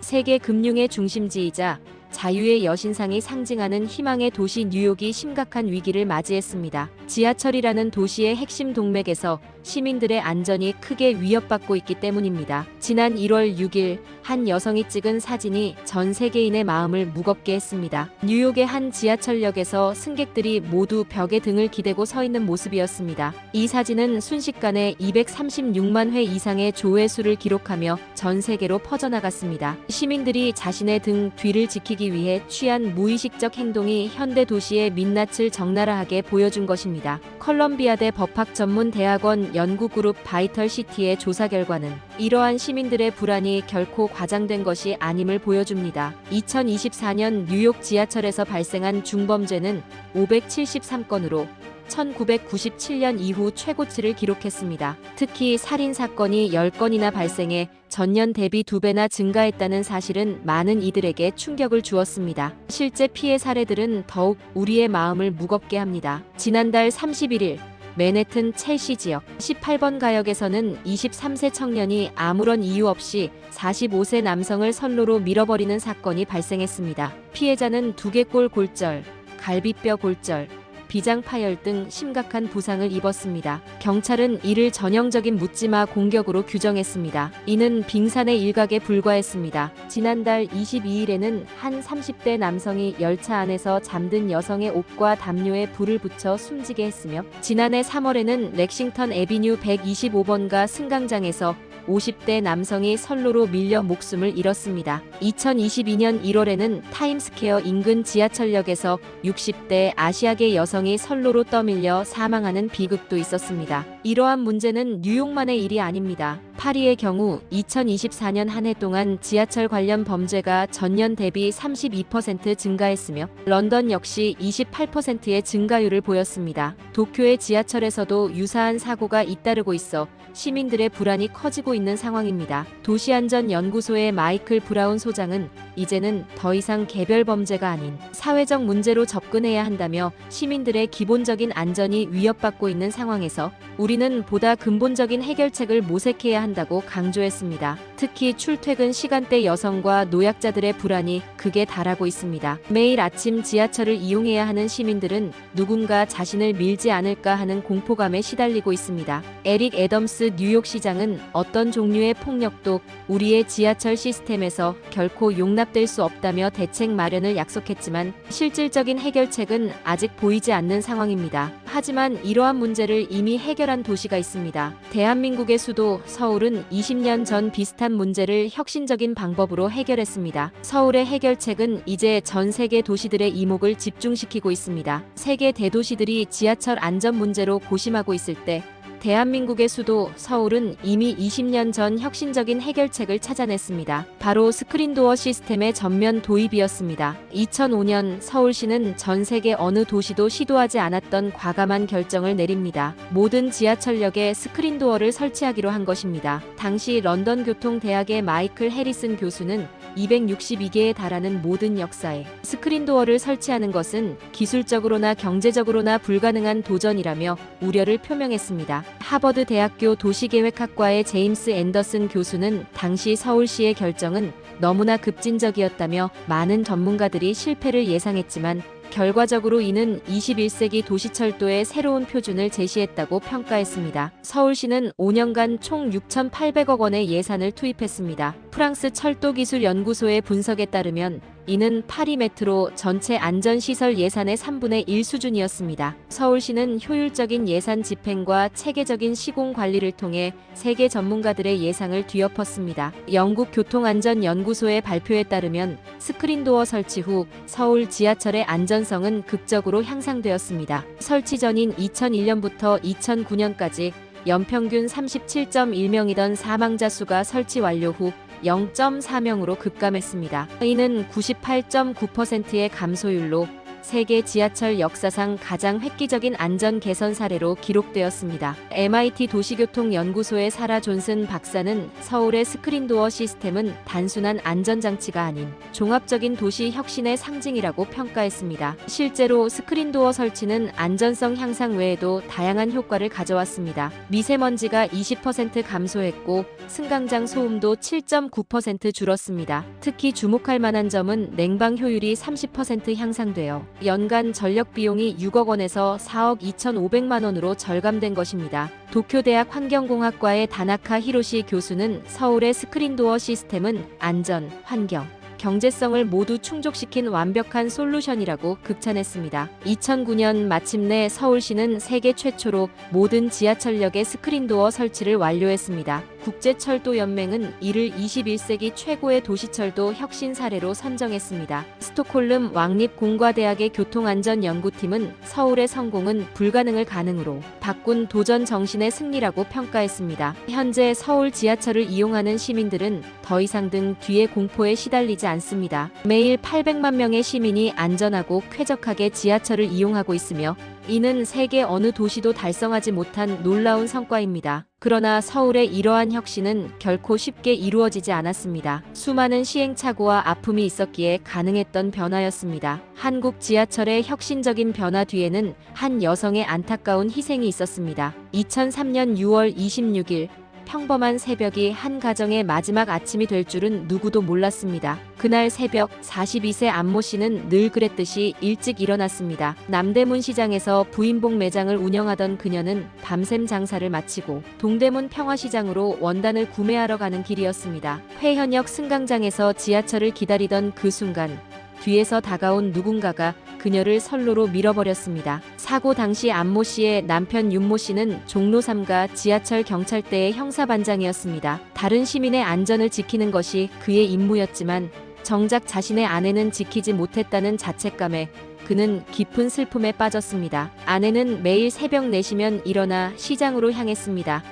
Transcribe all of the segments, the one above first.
세계 금융의 중심지이자 자유의 여신상이 상징하는 희망의 도시 뉴욕이 심각한 위기를 맞이했습니다. 지하철이라는 도시의 핵심 동맥에서 시민들의 안전이 크게 위협받고 있기 때문입니다. 지난 1월 6일 한 여성이 찍은 사진이 전 세계인의 마음을 무겁게 했습니다. 뉴욕의 한 지하철역에서 승객들이 모두 벽에 등을 기대고 서 있는 모습이었습니다. 이 사진은 순식간에 236만 회 이상의 조회수를 기록하며 전 세계로 퍼져나갔습니다. 시민들이 자신의 등 뒤를 지키기 위해 취한 무의식적 행동이 현대 도시의 민낯을 적나라하게 보여준 것입니다. 컬럼비아대 법학 전문 대학원 연구그룹 바이털시티의 조사 결과는 이러한 시민들의 불안이 결코 과장된 것이 아님을 보여줍니다. 2024년 뉴욕 지하철에서 발생한 중범죄는 573건으로 1997년 이후 최고치를 기록했습니다. 특히 살인 사건이 10건이나 발생해 전년 대비 2배나 증가했다는 사실은 많은 이들에게 충격을 주었습니다. 실제 피해 사례들은 더욱 우리의 마음을 무겁게 합니다. 지난달 31일 맨해튼 첼시 지역 18번 가역에서는 23세 청년이 아무런 이유 없이 45세 남성을 선로로 밀어버리는 사건이 발생했습니다. 피해자는 두개골 골절, 갈비뼈 골절, 비장 파열 등 심각한 부상을 입었습니다. 경찰은 이를 전형적인 묻지마 공격으로 규정했습니다. 이는 빙산의 일각에 불과했습니다. 지난달 22일에는 한 30대 남성이 열차 안에서 잠든 여성의 옷과 담요에 불을 붙여 숨지게 했으며 지난해 3월에는 렉싱턴 애비뉴 125번가 승강장에서 50대 남성이 선로로 밀려 목숨을 잃었습니다. 2022년 1월에는 타임스퀘어 인근 지하철역에서 60대 아시아계 여성이 선로로 떠밀려 사망하는 비극도 있었습니다. 이러한 문제는 뉴욕만의 일이 아닙니다. 파리의 경우 2024년 한 해 동안 지하철 관련 범죄가 전년 대비 32% 증가했으며 런던 역시 28%의 증가율을 보였습니다. 도쿄의 지하철에서도 유사한 사고가 잇따르고 있어 시민들의 불안이 커지고 있는 상황입니다. 도시안전연구소의 마이클 브라운 소장은 이제는 더 이상 개별 범죄가 아닌 사회적 문제로 접근해야 한다며 시민들의 기본적인 안전이 위협받고 있는 상황에서 우리는 보다 근본적인 해결책을 모색해야 한다고 강조했습니다. 특히 출퇴근 시간대 여성과 노약자들의 불안이 극에 달하고 있습니다. 매일 아침 지하철을 이용해야 하는 시민들은 누군가 자신을 밀지 않을까 하는 공포감에 시달리고 있습니다. 에릭 애덤스 뉴욕시장은 어떤 종류의 폭력도 우리의 지하철 시스템에서 결코 용납될 수 없다며 대책 마련을 약속했지만 실질적인 해결책은 아직 보이지 않는 상황입니다. 하지만 이러한 문제를 이미 해결한 도시가 있습니다. 대한민국의 수도 서울은 20년 전 비슷한 문제를 혁신적인 방법으로 해결했습니다. 서울의 해결책은 이제 전 세계 도시들의 이목을 집중시키고 있습니다. 세계 대도시들이 지하철 안전 문제로 고심하고 있을 때 대한민국의 수도 서울은 이미 20년 전 혁신적인 해결책을 찾아냈습니다. 바로 스크린도어 시스템의 전면 도입이었습니다. 2005년 서울시는 전 세계 어느 도시도 시도하지 않았던 과감한 결정을 내립니다. 모든 지하철역에 스크린도어를 설치하기로 한 것입니다. 당시 런던 교통대학의 마이클 해리슨 교수는 262개에 달하는 모든 역사에 스크린도어를 설치하는 것은 기술적으로나 경제적으로나 불가능한 도전이라며 우려를 표명했습니다. 하버드 대학교 도시계획학과의 제임스 앤더슨 교수는 당시 서울시의 결정은 너무나 급진적이었다며 많은 전문가들이 실패를 예상했지만 결과적으로 이는 21세기 도시철도의 새로운 표준을 제시했다고 평가했습니다. 서울시는 5년간 총 6,800억 원의 예산을 투입했습니다. 프랑스 철도기술연구소의 분석에 따르면 이는 파리 메트로 전체 안전시설 예산의 3분의 1 수준이었습니다. 서울시는 효율적인 예산 집행과 체계적인 시공 관리를 통해 세계 전문가들의 예상을 뒤엎었습니다. 영국 교통안전연구소의 발표에 따르면 스크린도어 설치 후 서울 지하철의 안전성은 극적으로 향상되었습니다. 설치 전인 2001년부터 2009년까지 연평균 37.1명이던 사망자 수가 설치 완료 후 0.4명으로 급감했습니다. 이는 98.9%의 감소율로 세계 지하철 역사상 가장 획기적인 안전 개선 사례로 기록되었습니다. MIT 도시교통연구소의 사라 존슨 박사는 서울의 스크린도어 시스템은 단순한 안전장치가 아닌 종합적인 도시 혁신의 상징이라고 평가했습니다. 실제로 스크린도어 설치는 안전성 향상 외에도 다양한 효과를 가져왔습니다. 미세먼지가 20% 감소했고 승강장 소음도 7.9% 줄었습니다. 특히 주목할 만한 점은 냉방 효율이 30% 향상되어 연간 전력 비용이 6억 원에서 4억 2,500만 원으로 절감된 것입니다. 도쿄대학 환경공학과의 다나카 히로시 교수는 서울의 스크린도어 시스템은 안전, 환경, 경제성을 모두 충족시킨 완벽한 솔루션이라고 극찬했습니다. 2009년 마침내 서울시는 세계 최초로 모든 지하철역에 스크린도어 설치를 완료했습니다. 국제철도연맹은 이를 21세기 최고의 도시철도 혁신 사례로 선정했습니다. 스톡홀름 왕립공과대학의 교통안전연구팀은 서울의 성공은 불가능을 가능으로 바꾼 도전 정신의 승리라고 평가했습니다. 현재 서울 지하철을 이용하는 시민들은 더 이상 등 뒤에 공포에 시달리지 않습니다. 매일 800만 명의 시민이 안전하고 쾌적하게 지하철을 이용하고 있으며 이는 세계 어느 도시도 달성하지 못한 놀라운 성과입니다. 그러나 서울의 이러한 혁신은 결코 쉽게 이루어지지 않았습니다. 수많은 시행착오와 아픔이 있었기에 가능했던 변화였습니다. 한국 지하철의 혁신적인 변화 뒤에는 한 여성의 안타까운 희생이 있었습니다. 2003년 6월 26일 평범한 새벽이 한 가정의 마지막 아침이 될 줄은 누구도 몰랐습니다. 그날 새벽 42세 안모 씨는 늘 그랬듯이 일찍 일어났습니다. 남대문 시장에서 부인복 매장을 운영하던 그녀는 밤샘 장사를 마치고 동대문 평화시장으로 원단을 구매하러 가는 길이었습니다. 회현역 승강장에서 지하철을 기다리던 그 순간 뒤에서 다가온 누군가가 그녀를 선로로 밀어버렸습니다. 사고 당시 안모 씨의 남편 윤모 씨는 종로 3가 지하철 경찰대의 형사반장이었습니다. 다른 시민의 안전을 지키는 것이 그의 임무였지만 정작 자신의 아내는 지키지 못했다는 자책감에 그는 깊은 슬픔에 빠졌습니다. 아내는 매일 새벽 4시면 일어나 시장으로 향했습니다.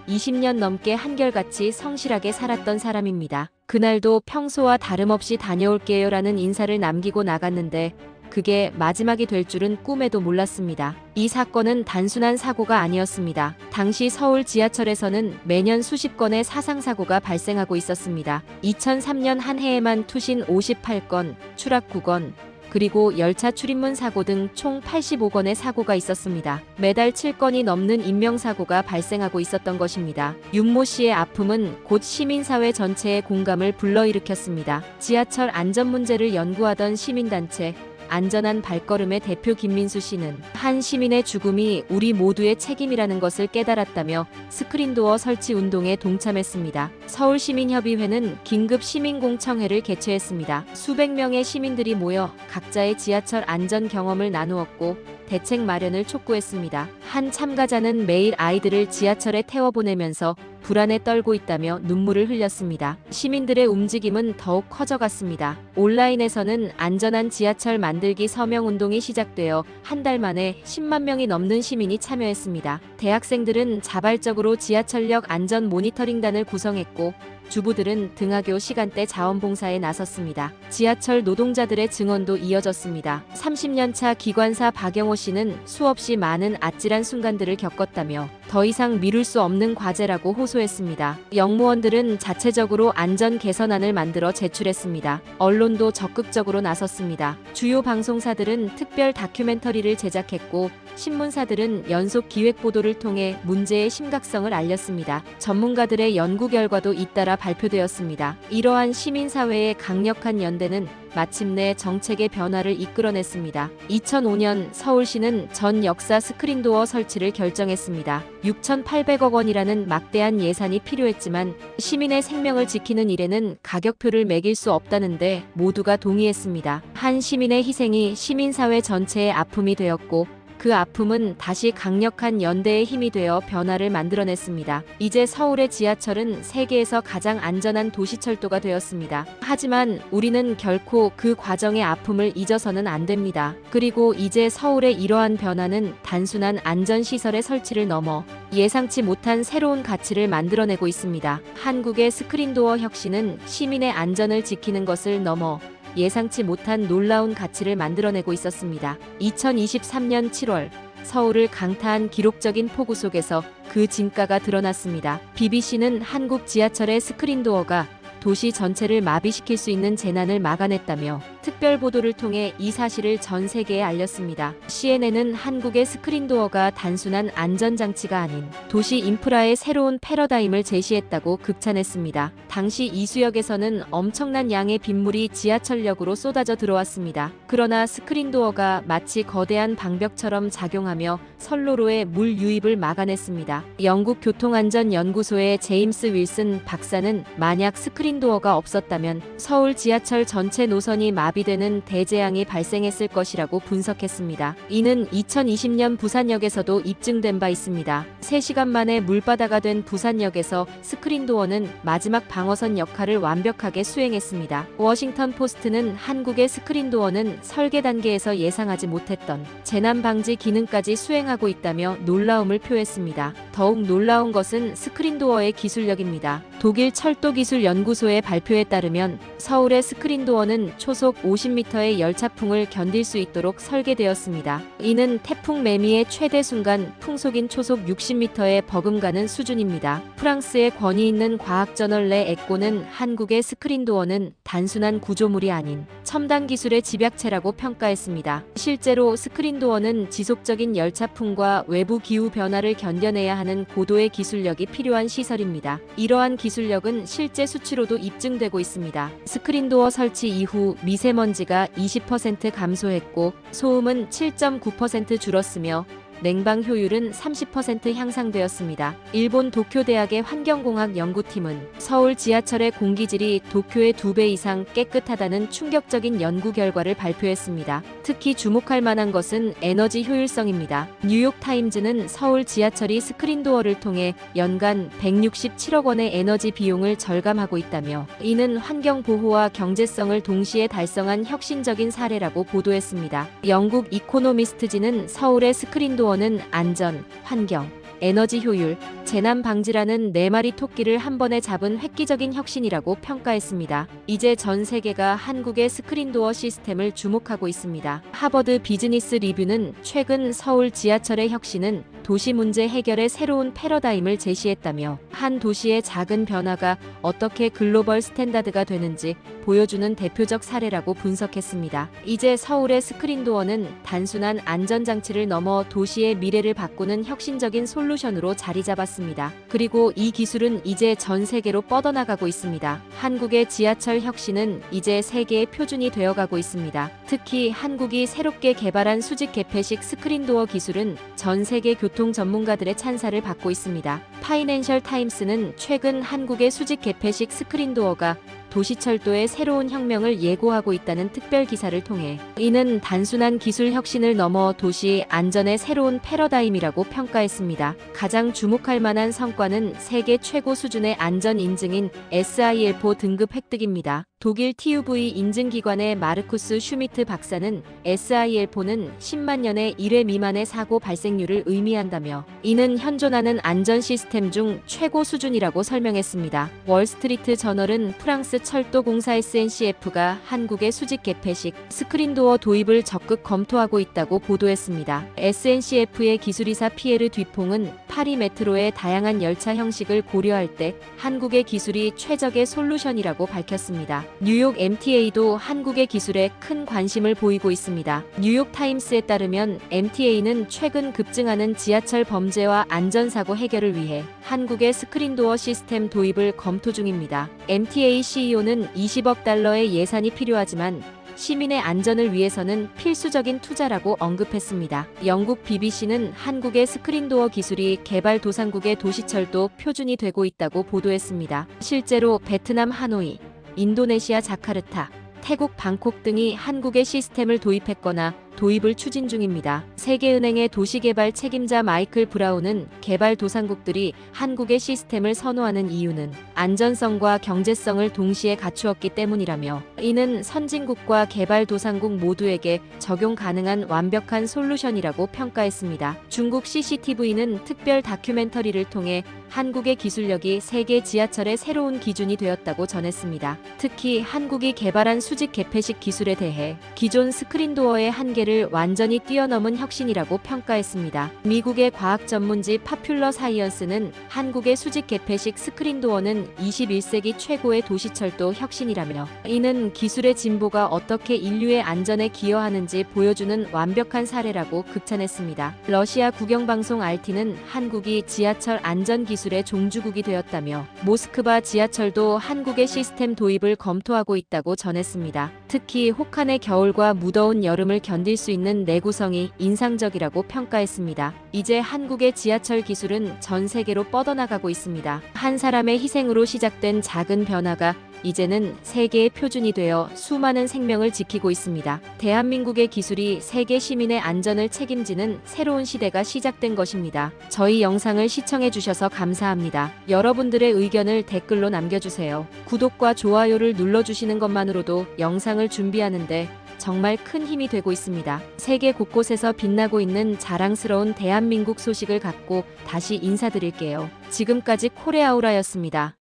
20년 넘게 한결같이 성실하게 살았던 사람입니다. 그날도 평소와 다름없이 다녀올게요라는 인사를 남기고 나갔는데 그게 마지막이 될 줄은 꿈에도 몰랐습니다. 이 사건은 단순한 사고가 아니었습니다. 당시 서울 지하철에서는 매년 수십 건의 사상사고가 발생하고 있었습니다. 2003년 한 해에만 투신 58건, 추락 9건, 그리고 열차 출입문 사고 등 총 85건의 사고가 있었습니다. 매달 7건이 넘는 인명사고가 발생하고 있었던 것입니다. 윤모 씨의 아픔은 곧 시민사회 전체의 공감을 불러일으켰습니다. 지하철 안전 문제를 연구하던 시민단체 안전한 발걸음의 대표 김민수 씨는 한 시민의 죽음이 우리 모두의 책임이라는 것을 깨달았다며 스크린도어 설치 운동에 동참했습니다. 서울시민협의회는 긴급 시민공청회를 개최했습니다. 수백 명의 시민들이 모여 각자의 지하철 안전 경험을 나누었고 대책 마련을 촉구했습니다. 한 참가자는 매일 아이들을 지하철에 태워보내면서 불안에 떨고 있다며 눈물을 흘렸습니다. 시민들의 움직임은 더욱 커져갔습니다. 온라인에서는 안전한 지하철 만들기 서명운동이 시작되어 한 달 만에 10만 명이 넘는 시민이 참여했습니다. 대학생들은 자발적으로 지하철역 안전 모니터링단을 구성했고 주부들은 등하교 시간대 자원봉사에 나섰습니다. 지하철 노동자들의 증언도 이어졌습니다. 30년차 기관사 박영호 씨는 수없이 많은 아찔한 순간들을 겪었다며 더 이상 미룰 수 없는 과제라고 호소했습니다. 역무원들은 자체적으로 안전 개선안을 만들어 제출했습니다. 언론도 적극적으로 나섰습니다. 주요 방송사들은 특별 다큐멘터리를 제작했고 신문사들은 연속 기획 보도를 통해 문제의 심각성을 알렸습니다. 전문가들의 연구 결과도 잇따라 발표되었습니다. 이러한 시민사회의 강력한 연대는 마침내 정책의 변화를 이끌어냈습니다. 2005년 서울시는 전 역사 스크린도어 설치를 결정했습니다. 6,800억 원이라는 막대한 예산이 필요했지만 시민의 생명을 지키는 일에는 가격표를 매길 수 없다는데 모두가 동의했습니다. 한 시민의 희생이 시민사회 전체의 아픔이 되었고 그 아픔은 다시 강력한 연대의 힘이 되어 변화를 만들어냈습니다. 이제 서울의 지하철은 세계에서 가장 안전한 도시철도가 되었습니다. 하지만 우리는 결코 그 과정의 아픔을 잊어서는 안 됩니다. 그리고 이제 서울의 이러한 변화는 단순한 안전시설의 설치를 넘어 예상치 못한 새로운 가치를 만들어내고 있습니다. 한국의 스크린도어 혁신은 시민의 안전을 지키는 것을 넘어 예상치 못한 놀라운 가치를 만들어내고 있었습니다. 2023년 7월 서울을 강타한 기록적인 폭우 속에서 그 진가가 드러났습니다. BBC는 한국 지하철의 스크린도어가 도시 전체를 마비시킬 수 있는 재난을 막아냈다며 특별 보도를 통해 이 사실을 전 세계에 알렸습니다. CNN은 한국의 스크린도어가 단순한 안전장치가 아닌 도시 인프라의 새로운 패러다임을 제시했다고 극찬했습니다. 당시 이수역에서는 엄청난 양의 빗물이 지하철역으로 쏟아져 들어왔습니다. 그러나 스크린도어가 마치 거대한 방벽처럼 작용하며 선로로의 물 유입을 막아냈습니다. 영국 교통안전연구소의 제임스 윌슨 박사는 만약 스크린도어가 없었다면 서울 지하철 전체 노선이 마비되는 대재앙이 발생했을 것이라고 분석했습니다. 이는 2020년 부산역에서도 입증된 바 있습니다. 3시간 만에 물바다가 된 부산역에서 스크린도어는 마지막 방어선 역할을 완벽하게 수행했습니다. 워싱턴 포스트는 한국의 스크린도어는 설계 단계에서 예상하지 못했던 재난 방지 기능까지 수행하고 있다며 놀라움을 표했습니다. 더욱 놀라운 것은 스크린도어의 기술력입니다. 독일 철도기술연구소의 발표에 따르면 서울의 스크린도어는 초속 50m의 열차풍을 견딜 수 있도록 설계되었습니다. 이는 태풍 매미의 최대 순간 풍속인 초속 60m에 버금가는 수준입니다. 프랑스의 권위 있는 과학저널 레 에꼬는 한국의 스크린도어는 단순한 구조물이 아닌 첨단 기술의 집약체라고 평가했습니다. 실제로 스크린도어는 지속적인 열차풍과 외부 기후 변화를 견뎌내야 하는 고도의 기술력이 필요한 시설입니다. 이러한 기술력은 실제 수치로도 입증되고 있습니다. 스크린도어 설치 이후 미세먼지가 20% 감소했고 소음은 7.9% 줄었으며 냉방 효율은 30% 향상되었습니다. 일본 도쿄대학의 환경공학 연구팀은 서울 지하철의 공기질이 도쿄의 2배 이상 깨끗하다는 충격적인 연구 결과를 발표했습니다. 특히 주목할 만한 것은 에너지 효율성입니다. 뉴욕타임즈는 서울 지하철이 스크린도어를 통해 연간 167억 원의 에너지 비용을 절감하고 있다며 이는 환경보호와 경제성을 동시에 달성한 혁신적인 사례라고 보도했습니다. 영국 이코노미스트지는 서울의 스크린도어 는 안전, 환경, 에너지 효율, 재난 방지라는 4마리 토끼를 한 번에 잡은 획기적인 혁신이라고 평가했습니다. 이제 전 세계가 한국의 스크린도어 시스템을 주목하고 있습니다. 하버드 비즈니스 리뷰는 최근 서울 지하철의 혁신은 도시 문제 해결의 새로운 패러다임을 제시했다며 한 도시의 작은 변화가 어떻게 글로벌 스탠다드가 되는지 보여주는 대표적 사례라고 분석했습니다. 이제 서울의 스크린도어는 단순한 안전장치를 넘어 도시의 미래를 바꾸는 혁신적인 솔루션으로 자리 잡았습니다. 그리고 이 기술은 이제 전 세계로 뻗어나가고 있습니다. 한국의 지하철 혁신은 이제 세계의 표준이 되어가고 있습니다. 특히 한국이 새롭게 개발한 수직 개폐식 스크린도어 기술은 전 세계 교통 전문가들의 찬사를 받고 있습니다. 파이낸셜 타임스는 최근 한국의 수직 개폐식 스크린도어가 도시철도의 새로운 혁명을 예고하고 있다는 특별 기사를 통해 이는 단순한 기술 혁신을 넘어 도시 안전의 새로운 패러다임이라고 평가했습니다. 가장 주목할 만한 성과는 세계 최고 수준의 안전 인증인 SIL4 등급 획득입니다. 독일 TÜV 인증기관의 마르쿠스 슈미트 박사는 SIL4는 10만 년에 1회 미만의 사고 발생률을 의미한다며 이는 현존하는 안전 시스템 중 최고 수준이라고 설명했습니다. 월스트리트 저널은 프랑스 철도공사 SNCF가 한국의 수직 개폐식 스크린도어 도입을 적극 검토하고 있다고 보도했습니다. SNCF의 기술이사 피에르 뒤퐁은 파리 메트로의 다양한 열차 형식을 고려할 때 한국의 기술이 최적의 솔루션이라고 밝혔습니다. 뉴욕 MTA도 한국의 기술에 큰 관심을 보이고 있습니다. 뉴욕타임스에 따르면 MTA는 최근 급증하는 지하철 범죄와 안전사고 해결을 위해 한국의 스크린도어 시스템 도입을 검토 중입니다. MTA CEO는 20억 달러의 예산이 필요하지만 시민의 안전을 위해서는 필수적인 투자라고 언급했습니다. 영국 BBC는 한국의 스크린도어 기술이 개발도상국의 도시철도 표준이 되고 있다고 보도했습니다. 실제로 베트남 하노이, 인도네시아 자카르타, 태국 방콕 등이 한국의 시스템을 도입했거나 도입을 추진 중입니다. 세계은행의 도시개발 책임자 마이클 브라운은 개발도상국들이 한국의 시스템을 선호하는 이유는 안전성과 경제성을 동시에 갖추었기 때문이라며, 이는 선진국과 개발도상국 모두에게 적용 가능한 완벽한 솔루션이라고 평가했습니다. 중국 CCTV는 특별 다큐멘터리를 통해 한국의 기술력이 세계 지하철의 새로운 기준이 되었다고 전했습니다. 특히 한국이 개발한 수직 개폐식 기술에 대해 기존 스크린도어의 한계를 완전히 뛰어넘은 혁신이라고 평가했습니다. 미국의 과학 전문지 파퓰러 사이언스는 한국의 수직 개폐식 스크린도어는 21세기 최고의 도시철도 혁신이라며, 이는 기술의 진보가 어떻게 인류의 안전에 기여하는지 보여주는 완벽한 사례라고 극찬했습니다. 러시아 국영방송 RT는 한국이 지하철 안전 기술의 종주국이 되었다며, 모스크바 지하철도 한국의 시스템 도입을 검토하고 있다고 전했습니다. 특히 혹한의 겨울과 무더운 여름을 견딜 수 있는 내구성이 인상적이라고 평가했습니다. 이제 한국의 지하철 기술은 전 세계로 뻗어나가고 있습니다. 한 사람의 희생으로 시작된 작은 변화가 이제는 세계의 표준이 되어 수많은 생명을 지키고 있습니다. 대한민국의 기술이 세계 시민의 안전을 책임지는 새로운 시대가 시작된 것입니다. 저희 영상을 시청해주셔서 감사합니다. 여러분들의 의견을 댓글로 남겨주세요. 구독과 좋아요를 눌러주시는 것만으로도 영상을 준비하는데 정말 큰 힘이 되고 있습니다. 세계 곳곳에서 빛나고 있는 자랑스러운 대한민국 소식을 갖고 다시 인사드릴게요. 지금까지 코레아우라였습니다.